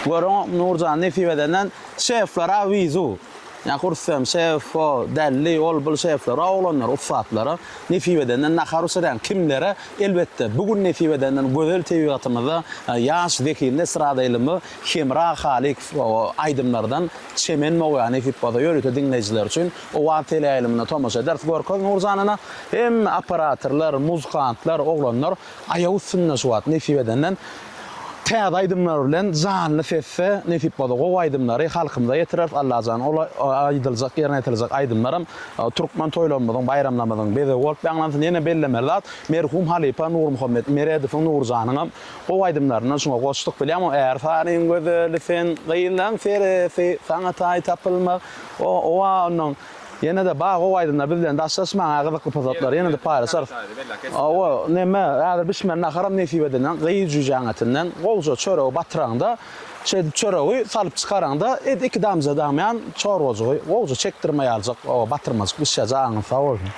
Görüň Nurjan Nefiweden şeflara wizu. Ya kursam şef o dälli ol bul şefler oglanlar uffatlara Nefiweden naharusadan kimlere elbette bugün Nefiweden gözel tebigatymyzda ýaş wekilne sırada ilimi Hemra Halik aydymlardan çemen moga Nefipbada ýöretde dinleýijiler üçin o wagt ilimine tomaşa ders görkän Nurjanyna hem operatorlar, muzykantlar, oglanlar aýagy üstünde şuwat Nefiweden täze aydymlar bilen zanly sesse Nefipbada o aydymlary halkymyza ýetirer. Allahjan o aýdyljak, ýerine ýetiljek aydymlarym Türkmen toýlanmadyň, bayramlamadyň beze bolup ýaňlansyn ýene bellemeler. Merhum Halipa Nur Muhammed Meredif Nurjanyň o aydymlaryna şoňa goşdyk bilýär. Eger sanyň gözeli sen gyýylan feresi saňa taý tapylmak o anyň ýene de baý o aydymlar bilen daşlaşmaň agyzykly pozatlar ýene de paýlaşar. O neme häzir bismen naharam Nefiweden gyýyjy jaňatynyň golja çöregi batyranda çöregi salyp çykaranda iki damza damyan çorgozy golja çekdirmeýär aljak o batyrmaz bir şey jaňy sağ bolsun.